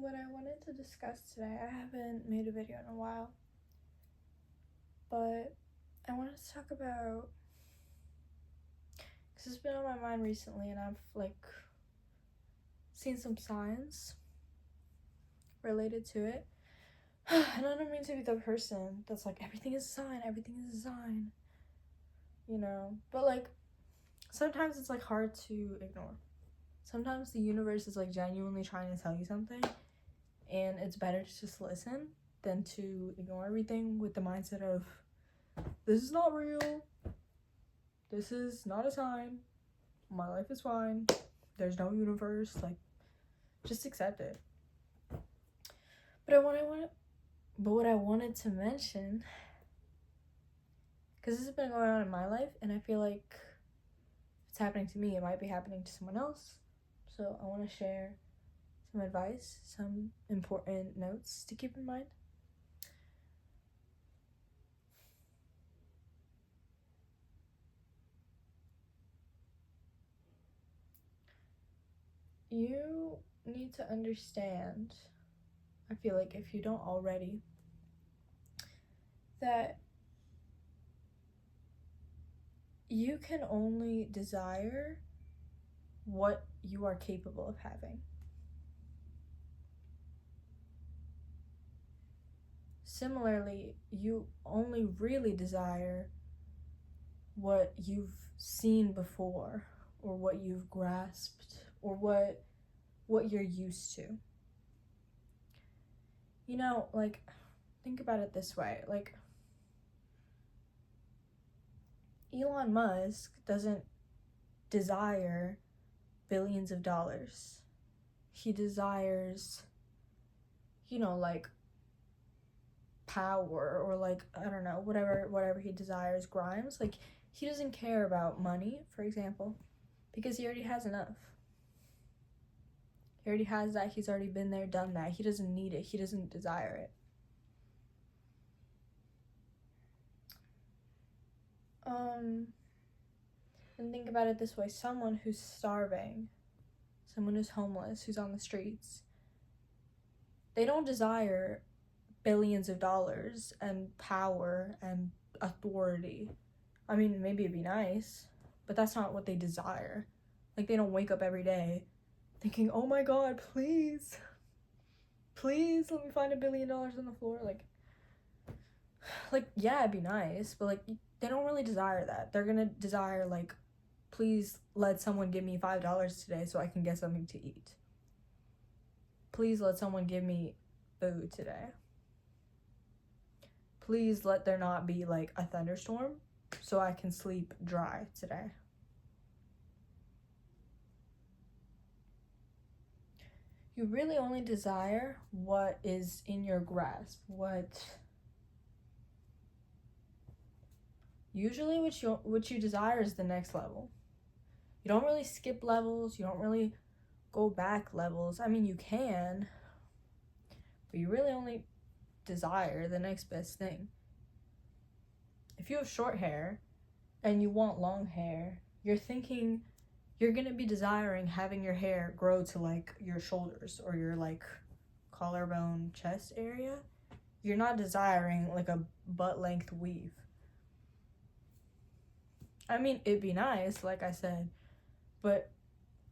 what I wanted to discuss today, I haven't made a video in a while, but I wanted to talk about, because it's been on my mind recently and I've seen some signs related to it. And I don't mean to be the person that's like, everything is a sign, everything is a sign, but sometimes it's hard to ignore. Sometimes the universe is genuinely trying to tell you something, and it's better to just listen than to ignore everything with the mindset of, this is not real, this is not a sign, my life is fine, there's no universe, just accept it. But what I wanted to mention, because this has been going on in my life, and I feel like if it's happening to me, it might be happening to someone else. So I want to share some advice, some important notes to keep in mind. You need to understand, I feel like if you don't already, that you can only desire what you are capable of having. Similarly, you only really desire what you've seen before, or what you've grasped, or what you're used to. Think about it this way. Elon Musk doesn't desire billions of dollars. He desires, power, or I don't know, whatever he desires. Grimes, he doesn't care about money, for example, because he already has enough. He already has that. He's already been there, done that. He doesn't need it. He doesn't desire it. And think about it this way. Someone who's starving, someone who's homeless, who's on the streets, they don't desire billions of dollars and power and authority. I mean, maybe it'd be nice, but that's not what they desire. They don't wake up every day thinking, oh my god, please let me find $1 billion on the floor. Yeah, it'd be nice, but they don't really desire that. They're gonna desire please let someone give me $5 today so I can get something to eat. Please let someone give me food today. Please let there not be a thunderstorm so I can sleep dry today. You really only desire what is in your grasp, usually what you desire is the next level. You don't really skip levels, you don't really go back levels. I mean, you can, but you really only desire the next best thing. If you have short hair and you want long hair, you're gonna be desiring having your hair grow to your shoulders or your collarbone chest area. You're not desiring a butt length weave. I mean, it'd be nice, like I said, but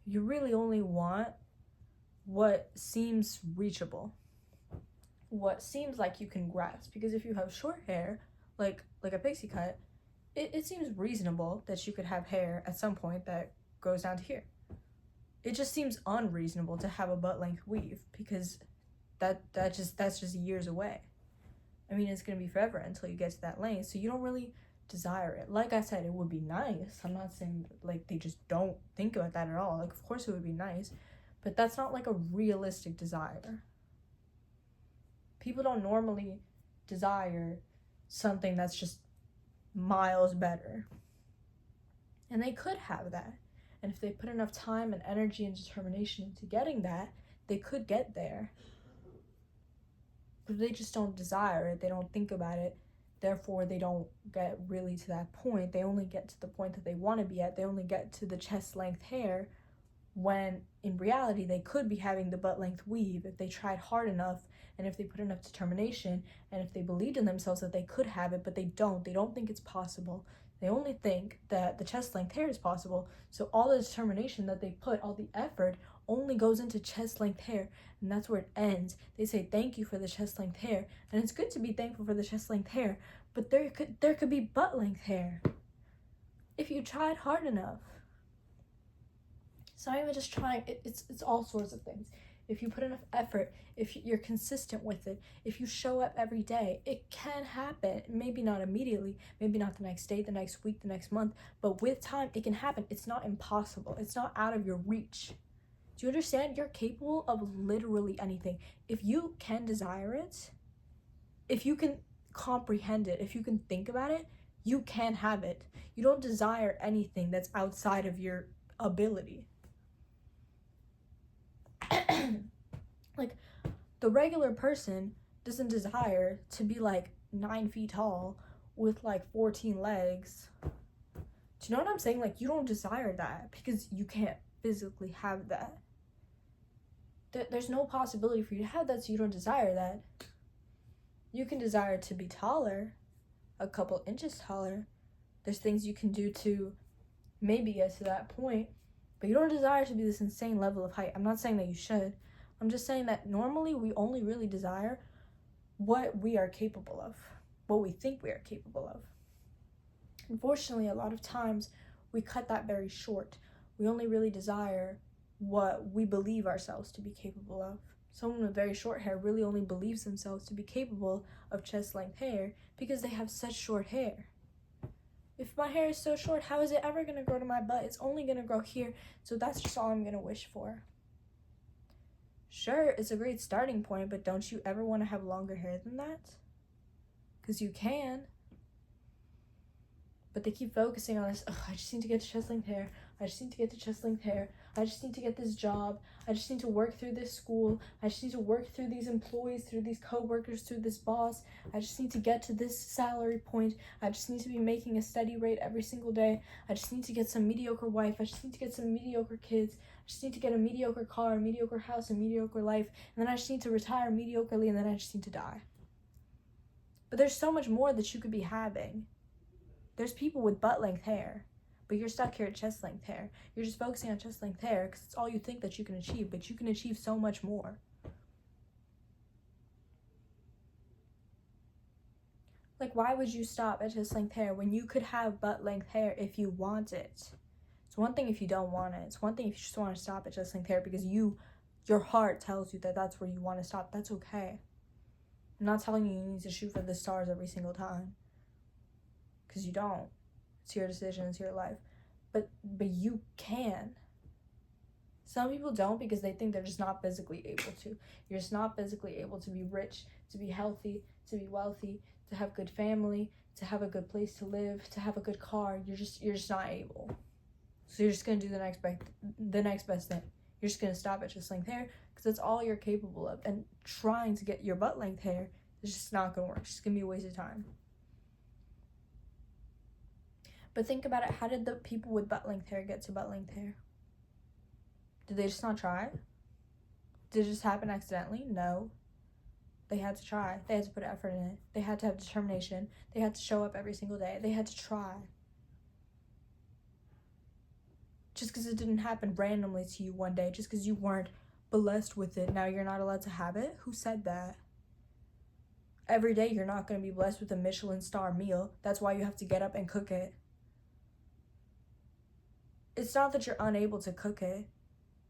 you really only want what seems reachable, what seems like you can grasp. Because if you have short hair, like a pixie cut, it seems reasonable that you could have hair at some point that goes down to here. It just seems unreasonable to have a butt length weave, because that's just years away. I mean, it's gonna be forever until you get to that length, so you don't really desire it. Like I said, it would be nice. I'm not saying they just don't think about that at all. Of course it would be nice, but that's not a realistic desire. People don't normally desire something that's just miles better, and they could have that, and if they put enough time and energy and determination into getting that, they could get there. But they just don't desire it. They don't think about it. Therefore, they don't get really to that point. They only get to the point that they want to be at. They only get to the chest length hair when in reality they could be having the butt length weave if they tried hard enough, and if they put enough determination, and if they believed in themselves that they could have it. But they don't think it's possible. They only think that the chest length hair is possible. So all the determination that they put, all the effort, only goes into chest length hair, and that's where it ends. They say thank you for the chest length hair, and it's good to be thankful for the chest length hair, but there could be butt length hair if you tried hard enough. It's not even just trying, it's all sorts of things. If you put enough effort, if you're consistent with it, if you show up every day, it can happen. Maybe not immediately, maybe not the next day, the next week, the next month, but with time, it can happen. It's not impossible. It's not out of your reach. Do you understand? You're capable of literally anything. If you can desire it, if you can comprehend it, if you can think about it, you can have it. You don't desire anything that's outside of your ability. Like, the regular person doesn't desire to be like 9 feet tall with like 14 legs. Do you know what I'm saying? Like, you don't desire that because you can't physically have that. There's no possibility for you to have that, so you don't desire that. You can desire to be taller, a couple inches taller. There's things you can do to maybe get to that point, but you don't desire to be this insane level of height. I'm not saying that you should. I'm just saying that normally we only really desire what we are capable of, what we think we are capable of. Unfortunately, a lot of times we cut that very short. We only really desire what we believe ourselves to be capable of. Someone with very short hair really only believes themselves to be capable of chest length hair because they have such short hair. If my hair is so short, how is it ever going to grow to my butt? It's only going to grow here, so that's just all I'm going to wish for. Sure, it's a great starting point, but don't you ever want to have longer hair than that? Because you can. But they keep focusing on this, I just need to get to chest length hair. I just need to get to chest length hair. I just need to get this job. I just need to work through this school. I just need to work through these employees, through these co-workers, through this boss. I just need to get to this salary point. I just need to be making a steady rate every single day. I just need to get some mediocre wife. I just need to get some mediocre kids. I just need to get a mediocre car, a mediocre house, a mediocre life. And then I just need to retire mediocrely, and then I just need to die. But there's so much more that you could be having. There's people with butt length hair, but you're stuck here at chest length hair. You're just focusing on chest length hair because it's all you think that you can achieve, but you can achieve so much more. Like, why would you stop at chest length hair when you could have butt length hair if you want it? It's one thing if you don't want it. It's one thing if you just want to stop at chest length hair because your heart tells you that that's where you want to stop. That's okay. I'm not telling you need to shoot for the stars every single time. Because you don't. It's your decision, it's your life. But you can. Some people don't because they think they're just not physically able to. You're just not physically able to be rich, to be healthy, to be wealthy, to have good family, to have a good place to live, to have a good car. You're just not able. So you're just gonna do the next best thing. You're just gonna stop at chest length hair because that's all you're capable of. And trying to get your butt length hair is just not gonna work. It's just gonna be a waste of time. But think about it, how did the people with butt length hair get to butt length hair? Did they just not try? Did it just happen accidentally? No. They had to try. They had to put effort in it. They had to have determination. They had to show up every single day. They had to try. Just because it didn't happen randomly to you one day, just because you weren't blessed with it, now you're not allowed to have it? Who said that? Every day you're not going to be blessed with a Michelin star meal. That's why you have to get up and cook it. It's not that you're unable to cook it.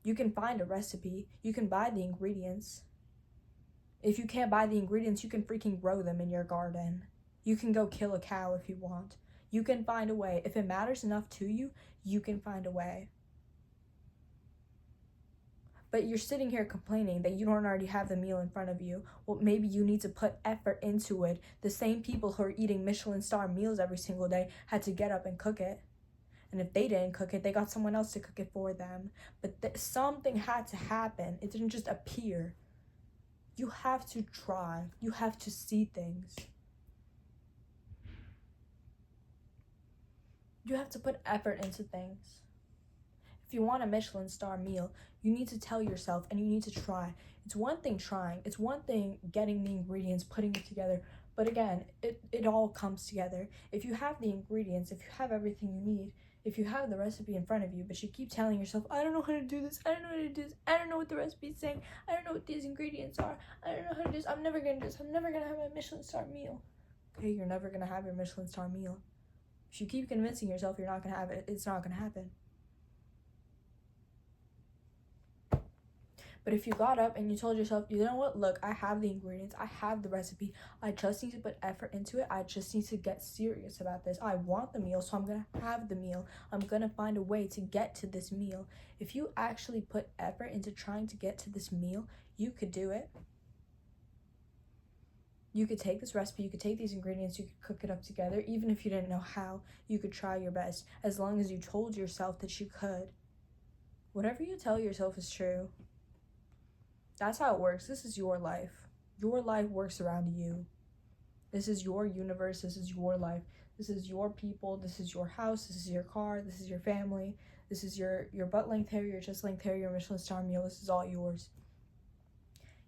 You can find a recipe. You can buy the ingredients. If you can't buy the ingredients, you can freaking grow them in your garden. You can go kill a cow if you want. You can find a way. If it matters enough to you, you can find a way. But you're sitting here complaining that you don't already have the meal in front of you. Well, maybe you need to put effort into it. The same people who are eating Michelin star meals every single day had to get up and cook it. And if they didn't cook it, they got someone else to cook it for them. But something had to happen. It didn't just appear. You have to try. You have to see things. You have to put effort into things. If you want a Michelin star meal, you need to tell yourself and you need to try. It's one thing trying, it's one thing getting the ingredients, putting it together, but again, it all comes together. If you have the ingredients, if you have everything you need, if you have the recipe in front of you, but you keep telling yourself, I don't know how to do this, I don't know how to do this, I don't know what the recipe is saying, I don't know what these ingredients are, I don't know how to do this, I'm never gonna do this, I'm never gonna have my Michelin star meal. Okay, you're never gonna have your Michelin star meal. If you keep convincing yourself you're not gonna have it, it's not gonna happen. But if you got up and you told yourself, you know what, look, I have the ingredients, I have the recipe, I just need to put effort into it, I just need to get serious about this. I want the meal, so I'm gonna have the meal. I'm gonna find a way to get to this meal. If you actually put effort into trying to get to this meal, you could do it. You could take this recipe, you could take these ingredients, you could cook it up together. Even if you didn't know how, you could try your best, as long as you told yourself that you could. Whatever you tell yourself is true. That's how it works. This is your life. Your life works around you. This is your universe. This is your life. This is your people. This is your house. This is your car. This is your family. This is your butt length hair, your chest length hair, your Michelin star meal. This is all yours.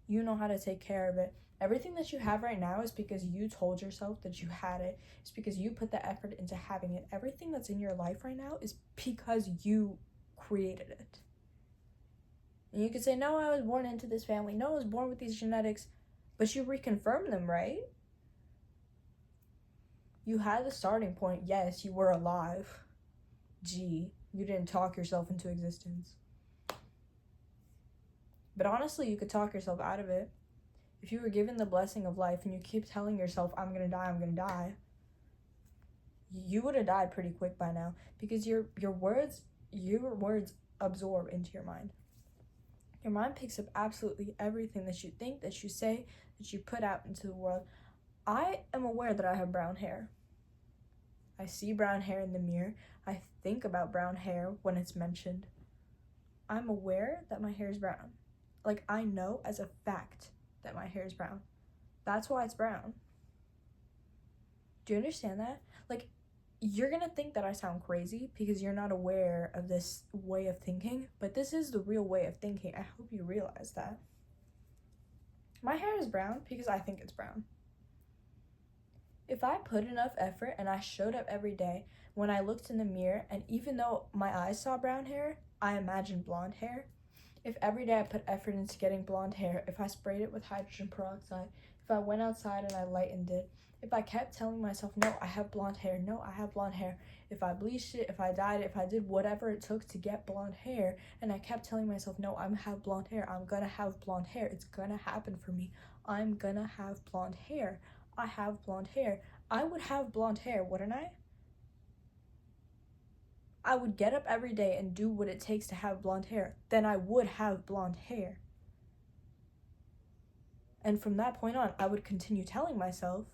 You know how to take care of it. Everything that you have right now is because you told yourself that you had it. It's because you put the effort into having it. Everything that's in your life right now is because you created it. And you could say, no, I was born into this family. No, I was born with these genetics. But you reconfirmed them, right? You had the starting point. Yes, you were alive. Gee, you didn't talk yourself into existence. But honestly, you could talk yourself out of it. If you were given the blessing of life and you keep telling yourself, I'm gonna die, you would have died pretty quick by now, because your words absorb into your mind. Your mind picks up absolutely everything that you think, that you say, that you put out into the world. I am aware that I have brown hair. I see brown hair in the mirror. I think about brown hair when it's mentioned. I'm aware that my hair is brown. Like, I know as a fact that my hair is brown. That's why it's brown. Do you understand that? Like, you're gonna think that I sound crazy because you're not aware of this way of thinking, but this is the real way of thinking. I hope you realize that. My hair is brown because I think it's brown. If I put enough effort and I showed up every day, when I looked in the mirror, and even though my eyes saw brown hair, I imagined blonde hair. If every day I put effort into getting blonde hair, if I sprayed it with hydrogen peroxide, if I went outside and I lightened it, if I kept telling myself, no, I have blonde hair, no, I have blonde hair, if I bleached it, if I dyed it, if I did whatever it took to get blonde hair, and I kept telling myself, no, I'm gonna have blonde hair, I'm gonna have blonde hair, it's gonna happen for me, I'm gonna have blonde hair, I have blonde hair, I would have blonde hair, wouldn't I? I would get up every day and do what it takes to have blonde hair, then I would have blonde hair. And from that point on, I would continue telling myself,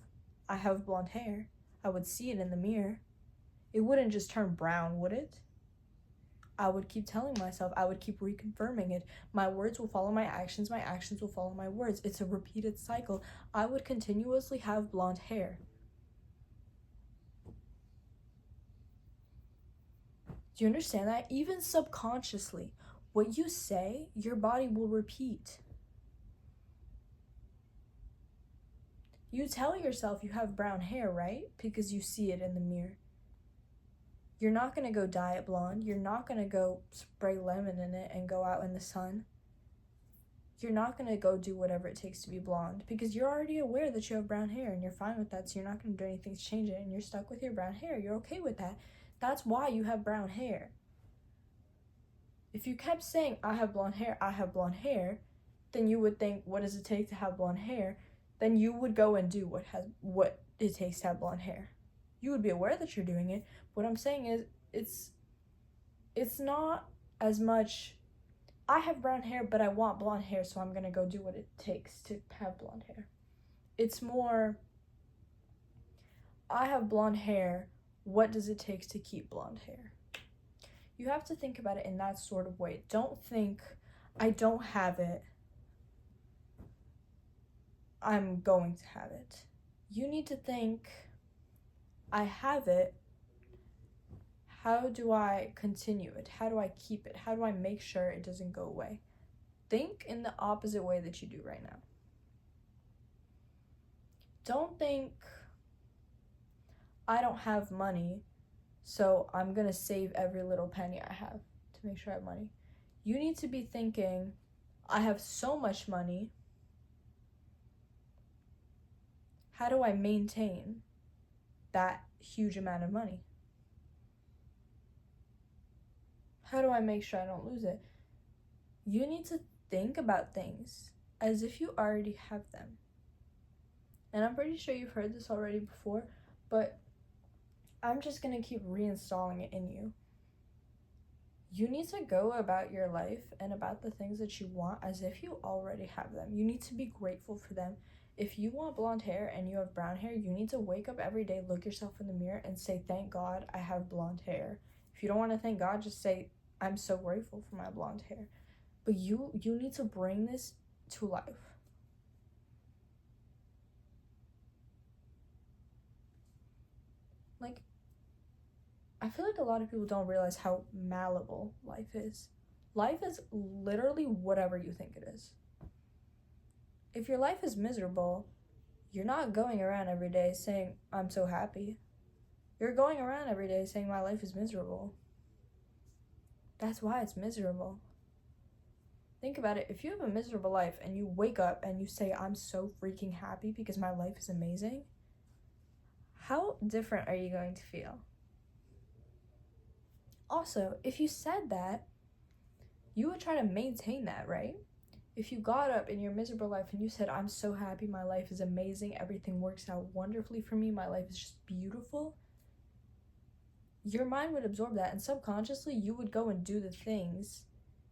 I have blonde hair. I would see it in the mirror. It wouldn't just turn brown, would it? I would keep telling myself, I would keep reconfirming it. My words will follow my actions will follow my words. It's a repeated cycle. I would continuously have blonde hair. Do you understand that? Even subconsciously, what you say, your body will repeat. You tell yourself you have brown hair, right? Because you see it in the mirror. You're not gonna go dye it blonde. You're not gonna go spray lemon in it and go out in the sun. You're not gonna go do whatever it takes to be blonde because you're already aware that you have brown hair and you're fine with that, so you're not gonna do anything to change it, and you're stuck with your brown hair. You're okay with that. That's why you have brown hair. If you kept saying, I have blonde hair, then you would think, what does it take to have blonde hair? Then you would go and do what it takes to have blonde hair. You would be aware that you're doing it. What I'm saying is, it's not as much, I have brown hair, but I want blonde hair, so I'm gonna go do what it takes to have blonde hair. It's more, I have blonde hair, what does it take to keep blonde hair? You have to think about it in that sort of way. Don't think, I don't have it, I'm going to have it. You need to think, I have it, how do I continue it? How do I keep it? How do I make sure it doesn't go away? Think in the opposite way that you do right now. Don't think, I don't have money, so I'm gonna save every little penny I have to make sure I have money. You need to be thinking, I have so much money. How do I maintain that huge amount of money? How do I make sure I don't lose it? You need to think about things as if you already have them. And I'm pretty sure you've heard this already before, but I'm just gonna keep reinstalling it in you. You need to go about your life and about the things that you want as if you already have them. You need to be grateful for them. If you want blonde hair and you have brown hair, you need to wake up every day, look yourself in the mirror, and say, thank God I have blonde hair. If you don't want to thank God, just say, I'm so grateful for my blonde hair. But you need to bring this to life. Like, I feel like a lot of people don't realize how malleable life is. Life is literally whatever you think it is. If your life is miserable, you're not going around every day saying, I'm so happy. You're going around every day saying, my life is miserable. That's why it's miserable. Think about it. If you have a miserable life and you wake up and you say, I'm so freaking happy because my life is amazing, how different are you going to feel? Also, if you said that, you would try to maintain that, right? If you got up in your miserable life and you said, I'm so happy, my life is amazing, everything works out wonderfully for me, my life is just beautiful, your mind would absorb that, and subconsciously you would go and do the things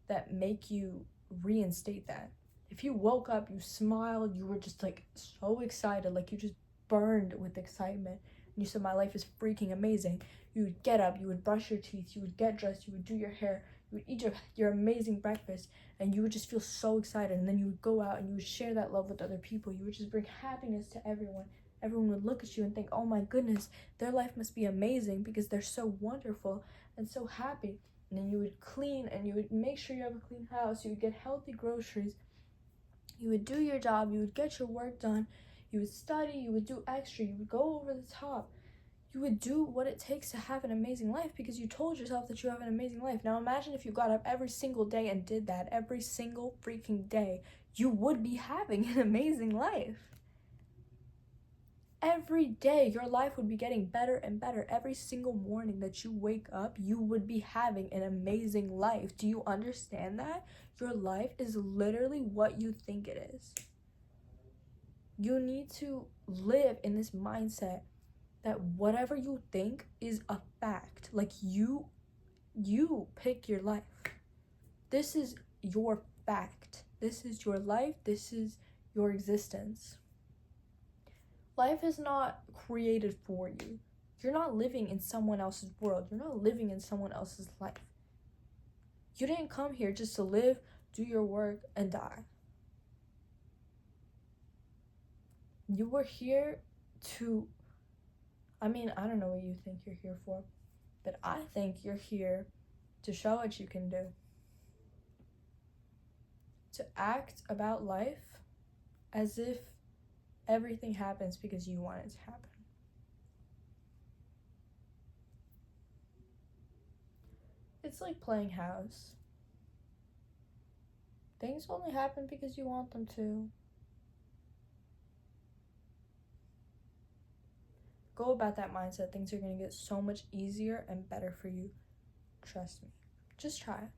that make you reinstate that. If you woke up, you smiled, you were just like so excited, like you just burned with excitement, and you said, my life is freaking amazing, you would get up, you would brush your teeth, you would get dressed, you would do your hair, you would eat your amazing breakfast, and you would just feel so excited, and then you would go out and you would share that love with other people. You would just bring happiness to everyone. Everyone would look at you and think, oh my goodness, their life must be amazing because they're so wonderful and so happy. And then you would clean and you would make sure you have a clean house, you would get healthy groceries, you would do your job, you would get your work done, you would study, you would do extra, you would go over the top. You would do what it takes to have an amazing life because you told yourself that you have an amazing life. Now imagine if you got up every single day and did that every single freaking day. You would be having an amazing life. Every day, your life would be getting better and better. Every single morning that you wake up, you would be having an amazing life. Do you understand that? Your life is literally what you think it is. You need to live in this mindset that whatever you think is a fact. Like you pick your life. This is your fact. This is your life. This is your existence. Life is not created for you. You're not living in someone else's world. You're not living in someone else's life. You didn't come here just to live, do your work, and die. You were here to, I don't know what you think you're here for, but I think you're here to show what you can do. To act about life as if everything happens because you want it to happen. It's like playing house. Things only happen because you want them to. Go about that mindset. Things are going to get so much easier and better for you. Trust me. Just try it.